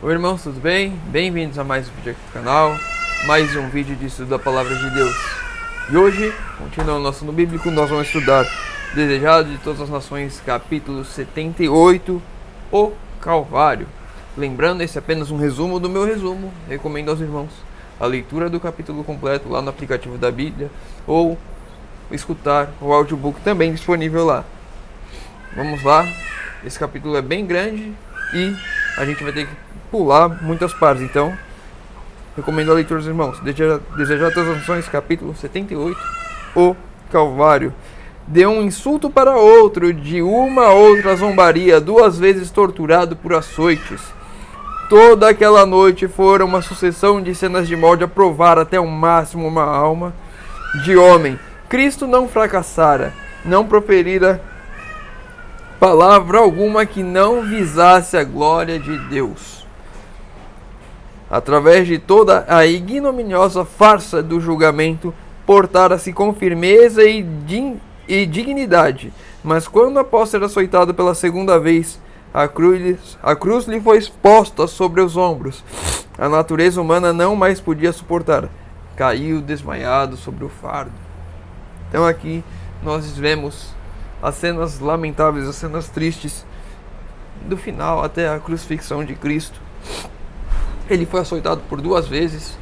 Oi irmãos, tudo bem? Bem-vindos a mais um vídeo aqui do canal, mais um vídeo de estudo da Palavra de Deus. E hoje, continuando nosso no bíblico, nós vamos estudar Desejado de Todas as Nações, capítulo 78, o Calvário. Lembrando, esse é apenas um resumo do meu resumo, recomendo aos irmãos a leitura do capítulo completo lá no aplicativo da Bíblia, ou escutar o audiobook também disponível lá. Vamos lá, esse capítulo é bem grande e a gente vai ter que pular muitas partes, então recomendo a leitura dos irmãos. Desejar todas as nações, capítulo 78, o Calvário. Deu um insulto para outro, de uma a outra zombaria, 2 vezes torturado por açoites. Toda aquela noite fora uma sucessão de cenas de morte a provar até o máximo uma alma de homem. Cristo não fracassara, não proferira palavra alguma que não visasse a glória de Deus. Através de toda a ignominiosa farsa do julgamento, portara-se com firmeza e dignidade. Mas quando, após ser açoitado pela segunda vez, a cruz lhe foi exposta sobre os ombros, a natureza humana não mais podia suportar. Caiu desmaiado sobre o fardo. Então aqui nós vemos as cenas lamentáveis, as cenas tristes do final até a crucifixão de Cristo. Ele foi açoitado por 2 vezes.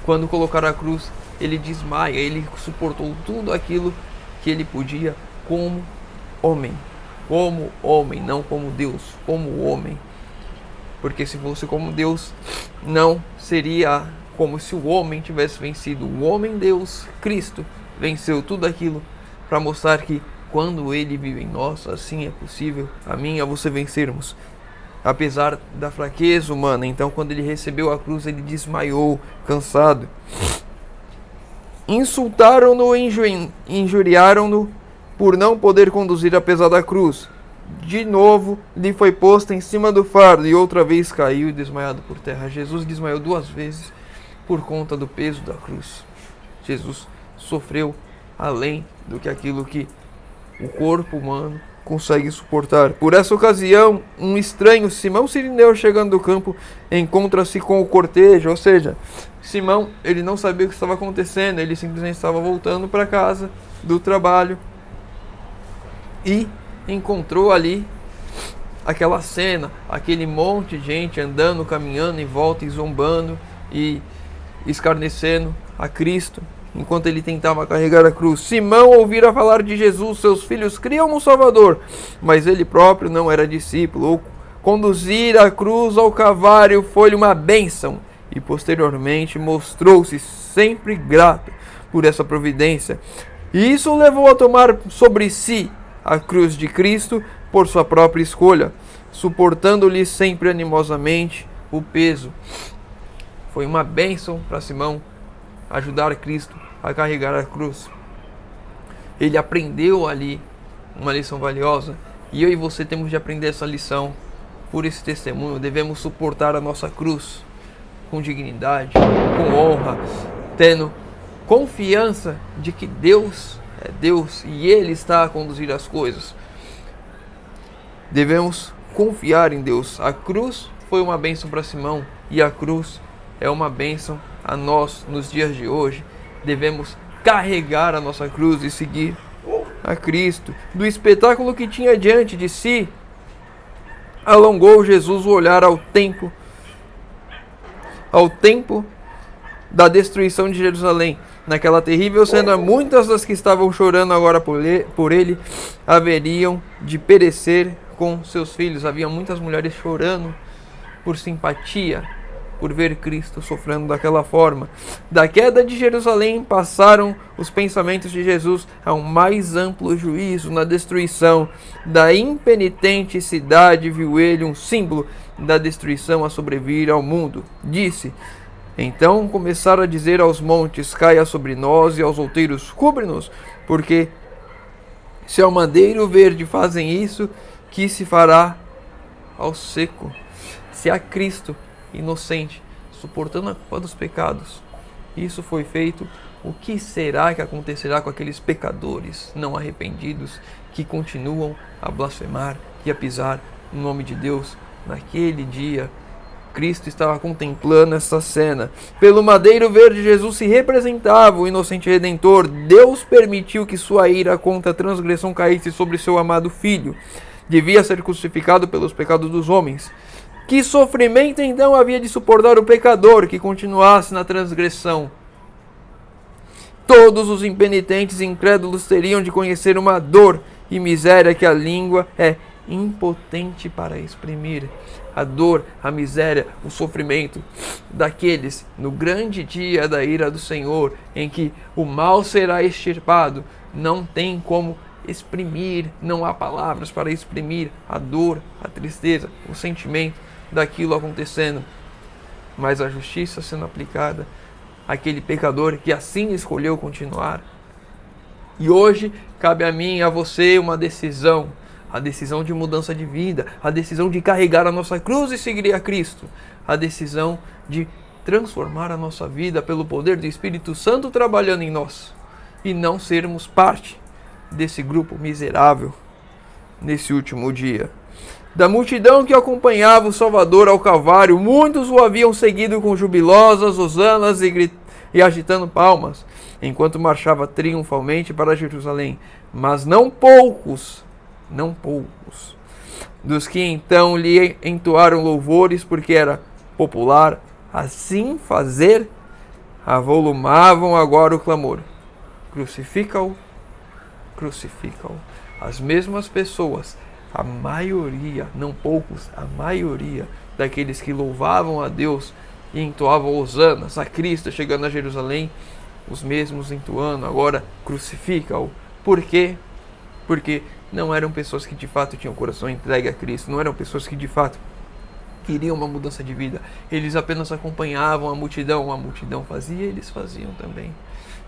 Quando colocaram a cruz, ele desmaia. Ele suportou tudo aquilo que ele podia como homem. Como homem, não como Deus, como homem. Porque se fosse como Deus, não seria como se o homem tivesse vencido. O homem Deus, Cristo, venceu tudo aquilo para mostrar que quando ele vive em nós, assim é possível a mim e a você vencermos. Apesar da fraqueza humana. Então quando ele recebeu a cruz, ele desmaiou, cansado. Insultaram-no e injuriaram-no por não poder conduzir a pesada cruz. De novo lhe foi posta em cima do fardo e outra vez caiu desmaiado por terra. Jesus desmaiou 2 vezes por conta do peso da cruz. Jesus sofreu além do que aquilo que o corpo humano consegue suportar. Por essa ocasião, um estranho, Simão Cirineu, chegando do campo, encontra-se com o cortejo, ou seja, Simão, ele não sabia o que estava acontecendo, ele simplesmente estava voltando para casa do trabalho e encontrou ali aquela cena, aquele monte de gente andando, caminhando em volta e zombando e escarnecendo a Cristo, enquanto ele tentava carregar a cruz. Simão ouvira falar de Jesus, seus filhos criam no Salvador, mas ele próprio não era discípulo. Conduzir a cruz ao Calvário foi-lhe uma bênção, e posteriormente mostrou-se sempre grato por essa providência. E isso o levou a tomar sobre si a cruz de Cristo por sua própria escolha, suportando-lhe sempre animosamente o peso. Foi uma bênção para Simão ajudar Cristo a carregar a cruz. Ele aprendeu ali uma lição valiosa, e eu e você temos de aprender essa lição por esse testemunho. Devemos suportar a nossa cruz com dignidade, com honra, tendo confiança de que Deus é Deus e Ele está a conduzir as coisas. Devemos confiar em Deus. A cruz foi uma bênção para Simão e a cruz é uma bênção a nós nos dias de hoje. Devemos carregar a nossa cruz e seguir a Cristo. Do espetáculo que tinha diante de si, alongou Jesus o olhar ao tempo da destruição de Jerusalém. Naquela terrível cena, muitas das que estavam chorando agora por ele haveriam de perecer com seus filhos. Havia muitas mulheres chorando por simpatia, por ver Cristo sofrendo daquela forma. Da queda de Jerusalém passaram os pensamentos de Jesus a um mais amplo juízo. Na destruição da impenitente cidade viu ele um símbolo da destruição a sobrevir ao mundo. Disse: então começaram a dizer aos montes: caia sobre nós, e aos outeiros: cubre-nos, porque se ao madeiro verde fazem isso, que se fará ao seco? Se a Cristo inocente, suportando a culpa dos pecados, isso foi feito, o que será que acontecerá com aqueles pecadores não arrependidos que continuam a blasfemar e a pisar no nome de Deus naquele dia Cristo estava contemplando essa cena. Pelo madeiro verde, Jesus se representava o inocente Redentor. Deus permitiu que sua ira contra a transgressão caísse sobre seu amado Filho. Devia ser crucificado pelos pecados dos homens. Que sofrimento então havia de suportar o pecador que continuasse na transgressão? Todos os impenitentes e incrédulos teriam de conhecer uma dor e miséria que a língua é impotente para exprimir. A dor, a miséria, o sofrimento daqueles no grande dia da ira do Senhor, em que o mal será extirpado, não tem como exprimir, não há palavras para exprimir a dor, a tristeza, o sentimento daquilo acontecendo. Mas a justiça sendo aplicada àquele pecador que assim escolheu continuar. E hoje cabe a mim e a você uma decisão. A decisão de mudança de vida, a decisão de carregar a nossa cruz e seguir a Cristo, a decisão de transformar a nossa vida pelo poder do Espírito Santo trabalhando em nós e não sermos parte desse grupo miserável nesse último dia. Da multidão que acompanhava o Salvador ao Calvário, muitos o haviam seguido com jubilosas hosanas e agitando palmas, enquanto marchava triunfalmente para Jerusalém, mas não poucos dos que então lhe entoaram louvores, porque era popular assim fazer, avolumavam agora o clamor: crucifica-o, crucifica-o. As mesmas pessoas, a maioria, não poucos, a maioria daqueles que louvavam a Deus e entoavam hosanas a Cristo chegando a Jerusalém, os mesmos entoando agora crucifica-o. Por quê? Porque não eram pessoas que de fato tinham o coração entregue a Cristo, não eram pessoas que de fato queriam uma mudança de vida. Eles apenas acompanhavam a multidão fazia, eles faziam também.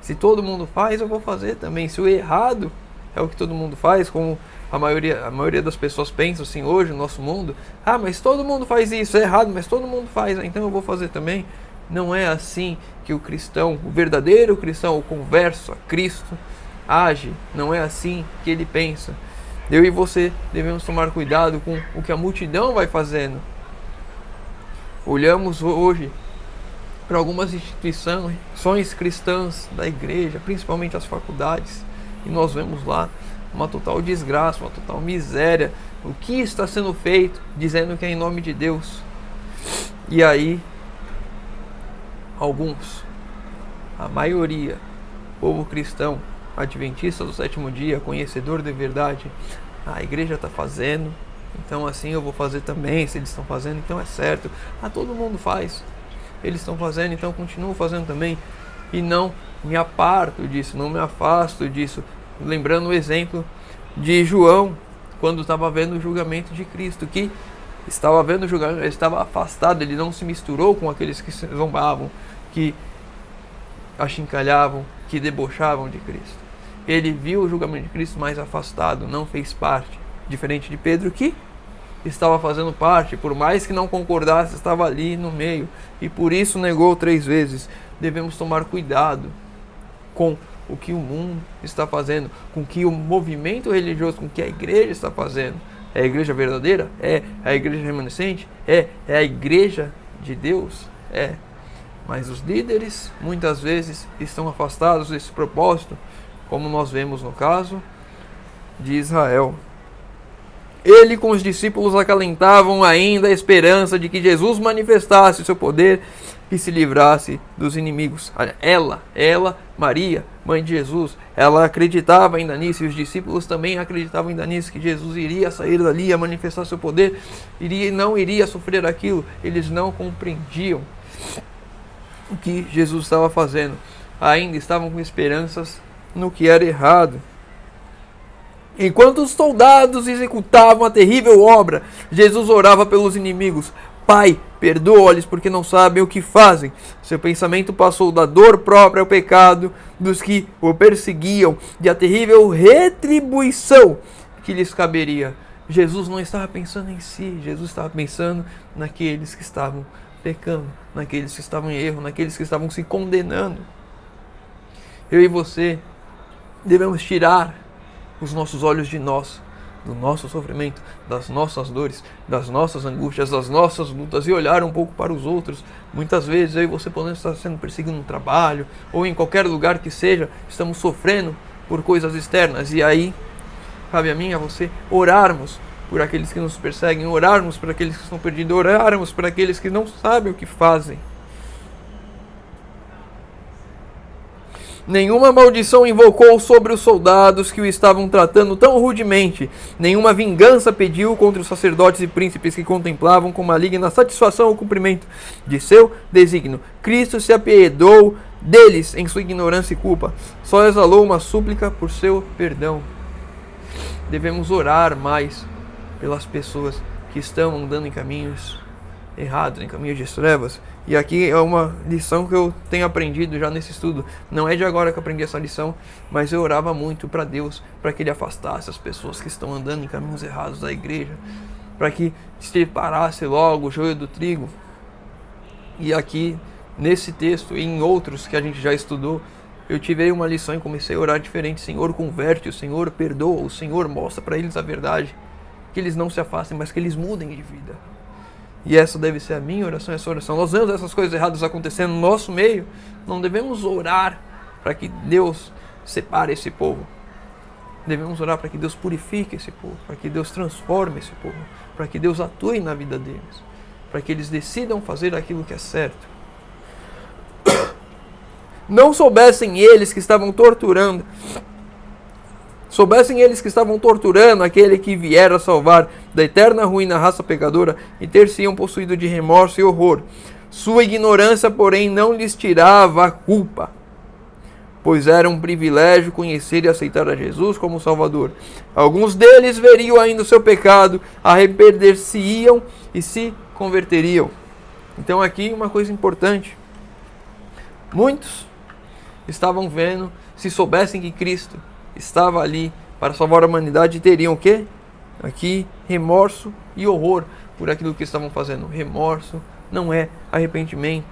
Se todo mundo faz, eu vou fazer também. Se o errado é o que todo mundo faz, como a maioria das pessoas pensam assim hoje no nosso mundo, mas todo mundo faz isso, é errado, mas todo mundo faz, então eu vou fazer também. Não é assim que o cristão, o verdadeiro cristão, o converso a Cristo, age. Não é assim que ele pensa. Eu e você devemos tomar cuidado com o que a multidão vai fazendo. Olhamos hoje para algumas instituições cristãs da igreja, principalmente as faculdades, e nós vemos lá uma total desgraça, uma total miséria. O que está sendo feito, dizendo que é em nome de Deus. E aí, alguns, a maioria, povo cristão, adventista do sétimo dia, conhecedor da verdade, a igreja está fazendo, então assim eu vou fazer também. Se eles estão fazendo, então é certo. Todo mundo faz, eles estão fazendo, então eu continuo fazendo também. E não me aparto disso, não me afasto disso. Lembrando o exemplo de João, quando estava vendo o julgamento de Cristo, que estava vendo o julgamento, ele estava afastado, ele não se misturou com aqueles que se zombavam, que achincalhavam, que debochavam de Cristo. Ele viu o julgamento de Cristo mais afastado, não fez parte. Diferente de Pedro, que estava fazendo parte, por mais que não concordasse, estava ali no meio. E por isso negou 3 vezes. Devemos tomar cuidado com o que o mundo está fazendo, com o que o movimento religioso, com o que a igreja está fazendo. É a igreja verdadeira? É a igreja remanescente? É a igreja de Deus? É. Mas os líderes, muitas vezes, estão afastados desse propósito, como nós vemos no caso de Israel. Ele com os discípulos acalentavam ainda a esperança de que Jesus manifestasse o seu poder e se livrasse dos inimigos. Ela, Maria, mãe de Jesus, ela acreditava ainda nisso, e os discípulos também acreditavam ainda nisso, que Jesus iria sair dali, a manifestar seu poder, não iria sofrer aquilo. Eles não compreendiam o que Jesus estava fazendo. Ainda estavam com esperanças no que era errado. Enquanto os soldados executavam a terrível obra, Jesus orava pelos inimigos. Pai, perdoa-lhes porque não sabem o que fazem. Seu pensamento passou da dor própria ao pecado dos que o perseguiam e a terrível retribuição que lhes caberia. Jesus não estava pensando em si, Jesus estava pensando naqueles que estavam pecando, naqueles que estavam em erro, naqueles que estavam se condenando. Eu e você devemos tirar os nossos olhos de nós, do nosso sofrimento, das nossas dores, das nossas angústias, das nossas lutas e olhar um pouco para os outros. Muitas vezes eu e você podemos estar sendo perseguidos no trabalho ou em qualquer lugar que seja, estamos sofrendo por coisas externas e aí cabe a mim e a você orarmos por aqueles que nos perseguem, orarmos por aqueles que estão perdidos, orarmos por aqueles que não sabem o que fazem. Nenhuma maldição invocou sobre os soldados que o estavam tratando tão rudemente. Nenhuma vingança pediu contra os sacerdotes e príncipes que contemplavam com maligna satisfação o cumprimento de seu desígnio. Cristo se apiedou deles em sua ignorância e culpa. Só exalou uma súplica por seu perdão. Devemos orar mais pelas pessoas que estão andando em caminhos errados, em caminhos de trevas. E aqui é uma lição que eu tenho aprendido já nesse estudo. Não é de agora que eu aprendi essa lição, mas eu orava muito para Deus, para que Ele afastasse as pessoas que estão andando em caminhos errados da igreja, para que separasse logo o joio do trigo. E aqui, nesse texto e em outros que a gente já estudou, eu tive uma lição e comecei a orar diferente. Senhor, converte, o Senhor perdoa, o Senhor mostra para eles a verdade, que eles não se afastem, mas que eles mudem de vida. E essa deve ser a minha oração, essa oração. Nós vemos essas coisas erradas acontecendo no nosso meio. Não devemos orar para que Deus separe esse povo. Devemos orar para que Deus purifique esse povo, para que Deus transforme esse povo, para que Deus atue na vida deles, para que eles decidam fazer aquilo que é certo. Não soubessem eles que estavam torturando aquele que viera salvar da eterna ruína a raça pecadora e ter-se-iam possuído de remorso e horror. Sua ignorância, porém, não lhes tirava a culpa, pois era um privilégio conhecer e aceitar a Jesus como Salvador. Alguns deles veriam ainda o seu pecado, arrepender-se-iam e se converteriam. Então aqui uma coisa importante. Muitos estavam vendo, se soubessem que Cristo estava ali para salvar a humanidade, teriam o quê? Aqui, remorso e horror por aquilo que estavam fazendo. Remorso não é arrependimento.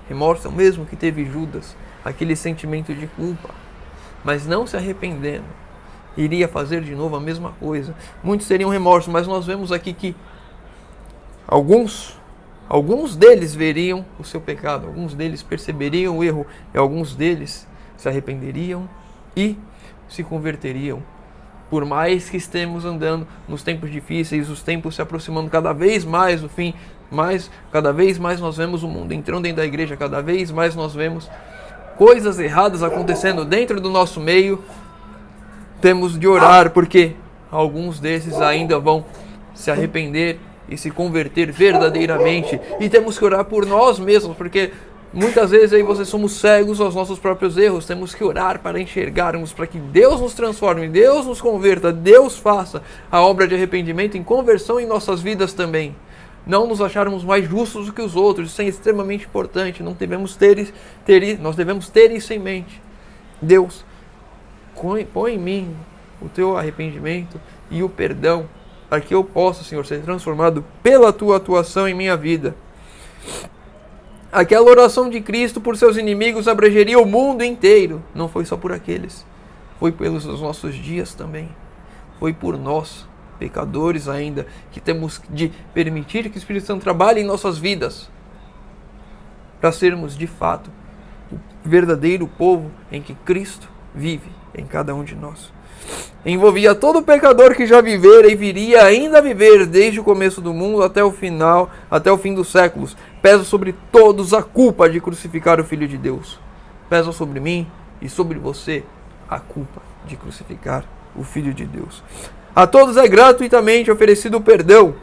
Remorso é o mesmo que teve Judas, aquele sentimento de culpa, mas não se arrependendo, iria fazer de novo a mesma coisa. Muitos teriam remorso, mas nós vemos aqui que alguns deles veriam o seu pecado, alguns deles perceberiam o erro, e alguns deles se arrependeriam e se converteriam. Por mais que estemos andando nos tempos difíceis, os tempos se aproximando cada vez mais do fim, cada vez mais nós vemos o mundo entrando dentro da igreja, cada vez mais nós vemos coisas erradas acontecendo dentro do nosso meio. Temos de orar, porque alguns desses ainda vão se arrepender e se converter verdadeiramente. E temos que orar por nós mesmos, porque muitas vezes aí vocês somos cegos aos nossos próprios erros. Temos que orar para enxergarmos, para que Deus nos transforme, Deus nos converta, Deus faça a obra de arrependimento em conversão em nossas vidas também. Não nos acharmos mais justos do que os outros, isso é extremamente importante. Nós devemos ter isso em mente. Deus, põe em mim o teu arrependimento e o perdão, para que eu possa, Senhor, ser transformado pela tua atuação em minha vida. Aquela oração de Cristo por seus inimigos abrangeria o mundo inteiro. Não foi só por aqueles. Foi pelos nossos dias também. Foi por nós, pecadores ainda, que temos de permitir que o Espírito Santo trabalhe em nossas vidas, para sermos de fato o verdadeiro povo em que Cristo vive em cada um de nós. Envolvia todo pecador que já vivera e viria ainda a viver desde o começo do mundo até o fim dos séculos. Pesa sobre todos a culpa de crucificar o Filho de Deus. Pesa sobre mim e sobre você a culpa de crucificar o Filho de Deus. A todos é gratuitamente oferecido o perdão.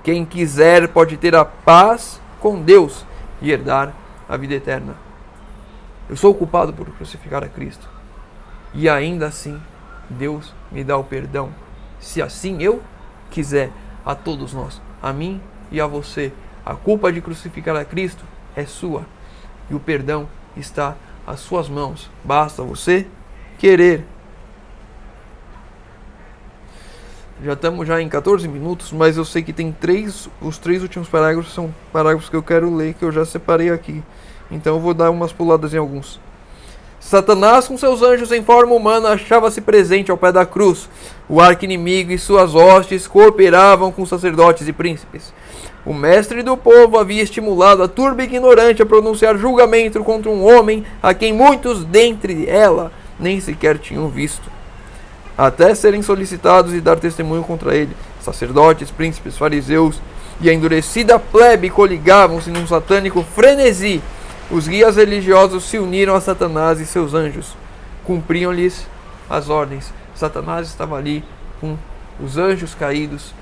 Quem quiser pode ter a paz com Deus e herdar a vida eterna. Eu sou culpado por crucificar a Cristo. E ainda assim, Deus me dá o perdão. Se assim eu quiser, a todos nós, a mim e a você. A culpa de crucificar a Cristo é sua. E o perdão está às suas mãos. Basta você querer. Já estamos em 14 minutos, mas eu sei que tem os três últimos parágrafos são parágrafos que eu quero ler, que eu já separei aqui. Então eu vou dar umas puladas em alguns. Satanás, com seus anjos em forma humana, achava-se presente ao pé da cruz. O arqui-inimigo e suas hostes cooperavam com sacerdotes e príncipes. O mestre do povo havia estimulado a turba ignorante a pronunciar julgamento contra um homem a quem muitos dentre ela nem sequer tinham visto, até serem solicitados e dar testemunho contra ele. Sacerdotes, príncipes, fariseus e a endurecida plebe coligavam-se num satânico frenesi. Os guias religiosos se uniram a Satanás e seus anjos. Cumpriam-lhes as ordens. Satanás estava ali com os anjos caídos,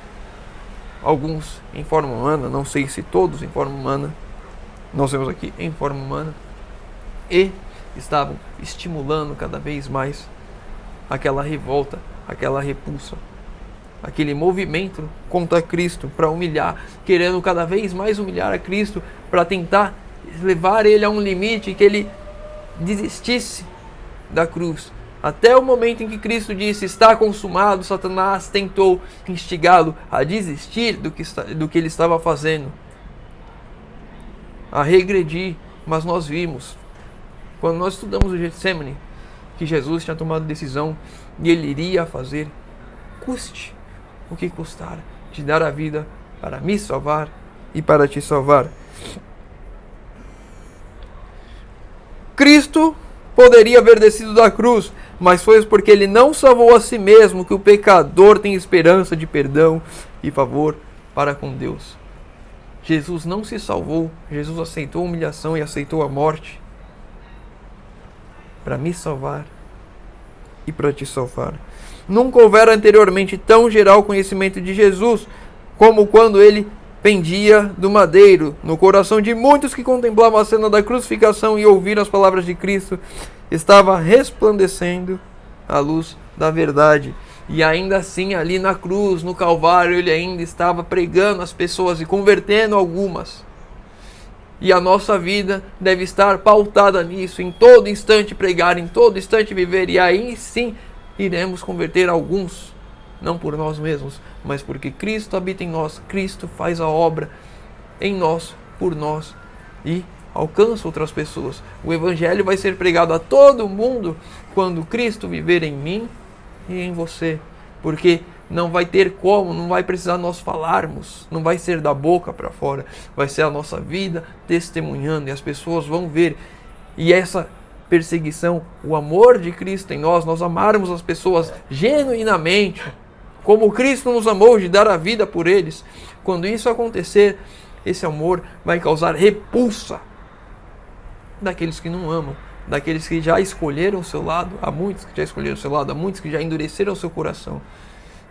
alguns em forma humana, não sei se todos em forma humana, nós vemos aqui em forma humana, e estavam estimulando cada vez mais aquela revolta, aquela repulsa, aquele movimento contra Cristo, para humilhar, querendo cada vez mais humilhar a Cristo, para tentar levar ele a um limite que ele desistisse da cruz. Até o momento em que Cristo disse: está consumado, Satanás tentou instigá-lo a desistir do que ele estava fazendo, a regredir. Mas nós vimos, quando nós estudamos o Getsemane, que Jesus tinha tomado decisão e ele iria fazer, custe o que custar, de dar a vida para me salvar e para te salvar. Cristo poderia haver descido da cruz, mas foi porque ele não salvou a si mesmo que o pecador tem esperança de perdão e favor para com Deus. Jesus não se salvou, Jesus aceitou a humilhação e aceitou a morte para me salvar e para te salvar. Nunca houvera anteriormente tão geral conhecimento de Jesus como quando ele pendia do madeiro. No coração de muitos que contemplavam a cena da crucificação e ouviram as palavras de Cristo, estava resplandecendo a luz da verdade. E ainda assim, ali na cruz, no Calvário, ele ainda estava pregando as pessoas e convertendo algumas. E a nossa vida deve estar pautada nisso, em todo instante pregar, em todo instante viver, e aí sim iremos converter alguns, não por nós mesmos, mas porque Cristo habita em nós, Cristo faz a obra em nós, por nós, e alcança outras pessoas. O Evangelho vai ser pregado a todo mundo quando Cristo viver em mim e em você, porque não vai ter como, não vai precisar nós falarmos, não vai ser da boca para fora, vai ser a nossa vida testemunhando, e as pessoas vão ver. E essa perseguição, o amor de Cristo em nós, nós amarmos as pessoas genuinamente, como Cristo nos amou, de dar a vida por eles. Quando isso acontecer, esse amor vai causar repulsa daqueles que não amam, daqueles que já escolheram o seu lado. Há muitos que já escolheram o seu lado, há muitos que já endureceram o seu coração.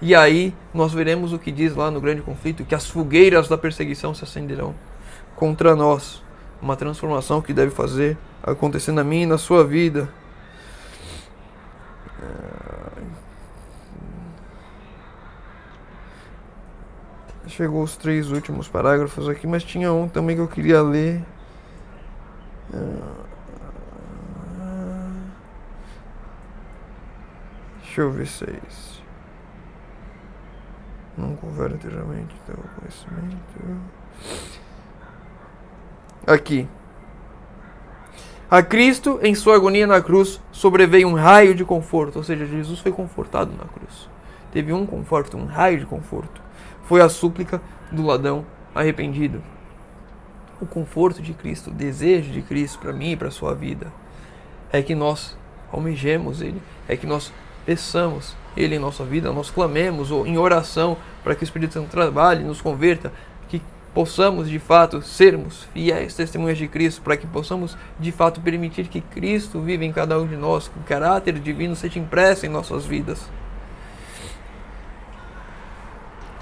E aí nós veremos o que diz lá no grande conflito, que as fogueiras da perseguição se acenderão contra nós. Uma transformação que deve acontecer na minha e na sua vida. Chegou os 3 últimos parágrafos aqui, mas tinha um também que eu queria ler. Deixa eu ver 6. Não houver anteriormente teu conhecimento. Aqui. A Cristo, em sua agonia na cruz, sobreveio um raio de conforto. Ou seja, Jesus foi confortado na cruz. Teve um conforto, um raio de conforto. Foi a súplica do ladrão arrependido. O conforto de Cristo, o desejo de Cristo para mim e para a sua vida, é que nós almejemos Ele, é que nós peçamos Ele em nossa vida, nós clamemos em oração para que o Espírito Santo trabalhe, nos converta, que possamos de fato sermos fiéis testemunhas de Cristo, para que possamos de fato permitir que Cristo viva em cada um de nós, que o caráter divino seja impresso em nossas vidas.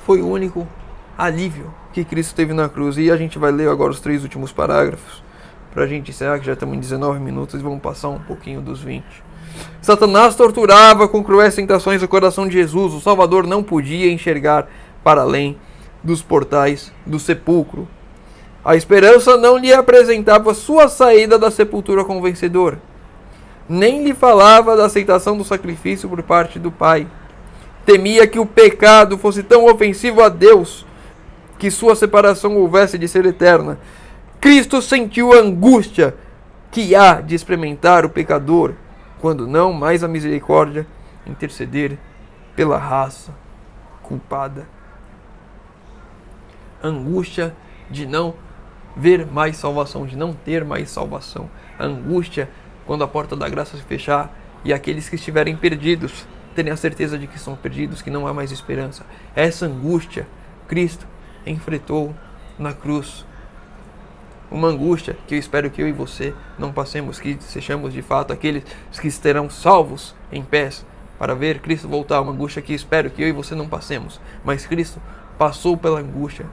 Foi o único alívio que Cristo teve na cruz. E a gente vai ler agora os 3 últimos parágrafos, para a gente encerrar, que já estamos em 19 minutos e vamos passar um pouquinho dos 20. Satanás torturava com cruéis tentações o coração de Jesus. O Salvador não podia enxergar para além dos portais do sepulcro. A esperança não lhe apresentava sua saída da sepultura como vencedor, nem lhe falava da aceitação do sacrifício por parte do Pai. Temia que o pecado fosse tão ofensivo a Deus que sua separação houvesse de ser eterna. Cristo sentiu a angústia que há de experimentar o pecador quando não mais a misericórdia interceder pela raça culpada. Angústia de não ver mais salvação, de não ter mais salvação. Angústia quando a porta da graça se fechar e aqueles que estiverem perdidos terem a certeza de que são perdidos, que não há mais esperança. Essa angústia Cristo enfrentou na cruz. Uma angústia que eu espero que eu e você não passemos, que sejamos de fato aqueles que estarão salvos em pés para ver Cristo voltar. Uma angústia que espero que eu e você não passemos, mas Cristo passou pela angústia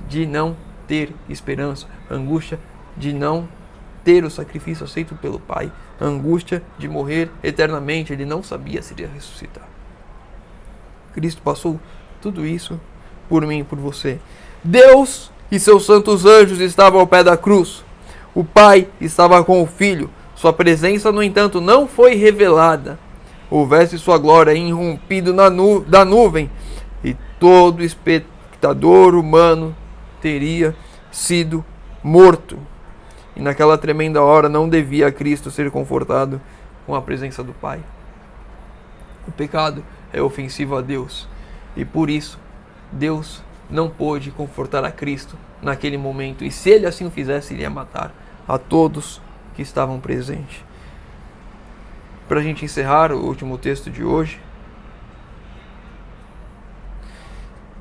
de não ter esperança, angústia de não ter o sacrifício aceito pelo Pai, angústia de morrer eternamente. Ele não sabia se iria ressuscitar. Cristo passou tudo isso por mim e por você. Deus e seus santos anjos estavam ao pé da cruz. O Pai estava com o Filho. Sua presença, no entanto, não foi revelada. Houvesse sua glória irrompido da nuvem, e todo espectador humano teria sido morto. E naquela tremenda hora não devia Cristo ser confortado com a presença do Pai. O pecado é ofensivo a Deus, e por isso Deus não pôde confortar a Cristo naquele momento, e se ele assim o fizesse, ele ia matar a todos que estavam presentes. Para a gente encerrar o último texto de hoje.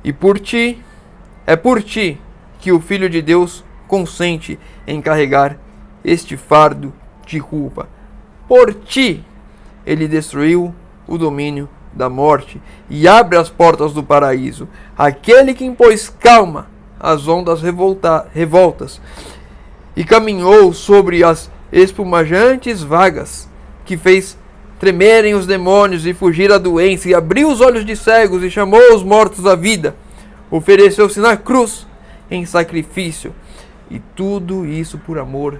E por ti, é por ti que o Filho de Deus consente em carregar este fardo de culpa. Por ti, ele destruiu o domínio da morte e abre as portas do paraíso. Aquele que impôs calma às ondas revoltas e caminhou sobre as espumajantes vagas, que fez tremerem os demônios e fugir a doença, e abriu os olhos de cegos e chamou os mortos à vida, ofereceu-se na cruz em sacrifício, e tudo isso por amor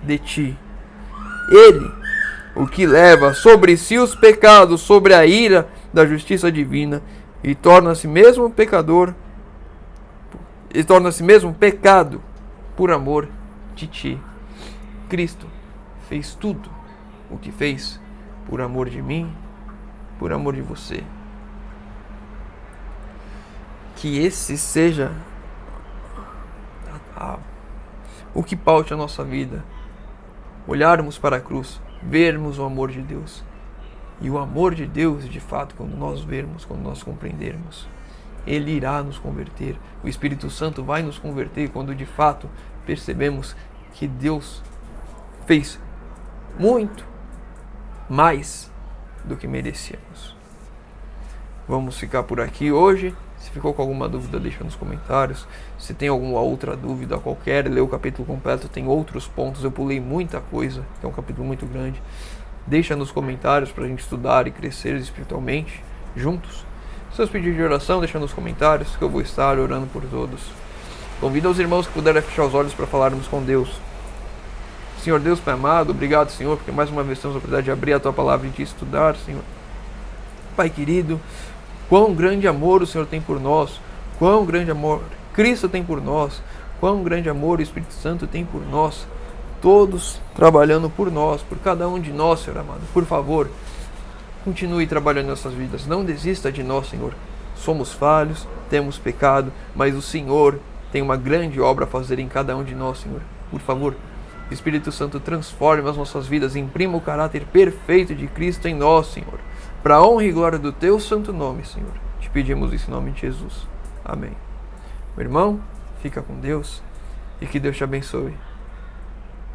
de ti. Ele, o que leva sobre si os pecados, sobre a ira da justiça divina, e torna-se mesmo pecador, e torna-se mesmo pecado por amor de ti. Cristo fez tudo o que fez por amor de mim, por amor de você. Que esse seja o que paute a nossa vida. Olharmos para a cruz, vermos o amor de Deus. E o amor de Deus, de fato, quando nós vermos, quando nós compreendermos, Ele irá nos converter. O Espírito Santo vai nos converter quando de fato percebemos que Deus fez muito mais do que merecíamos. Vamos ficar por aqui hoje. Se ficou com alguma dúvida, deixa nos comentários. Se tem alguma outra dúvida qualquer, lê o capítulo completo, tem outros pontos. Eu pulei muita coisa, é um capítulo muito grande. Deixa nos comentários para a gente estudar e crescer espiritualmente juntos. Seus pedidos de oração, deixa nos comentários, que eu vou estar orando por todos. Convido os irmãos que puderem fechar os olhos para falarmos com Deus. Senhor Deus, Pai amado, obrigado, Senhor, porque mais uma vez temos a oportunidade de abrir a Tua Palavra e de estudar, Senhor. Pai querido, quão grande amor o Senhor tem por nós, quão grande amor Cristo tem por nós, quão grande amor o Espírito Santo tem por nós, todos trabalhando por nós, por cada um de nós, Senhor amado. Por favor, continue trabalhando em nossas vidas, não desista de nós, Senhor. Somos falhos, temos pecado, mas o Senhor tem uma grande obra a fazer em cada um de nós, Senhor. Por favor, Espírito Santo, transforme as nossas vidas, imprima o caráter perfeito de Cristo em nós, Senhor. Para a honra e glória do Teu santo nome, Senhor. Te pedimos isso em nome de Jesus. Amém. Meu irmão, fica com Deus e que Deus te abençoe.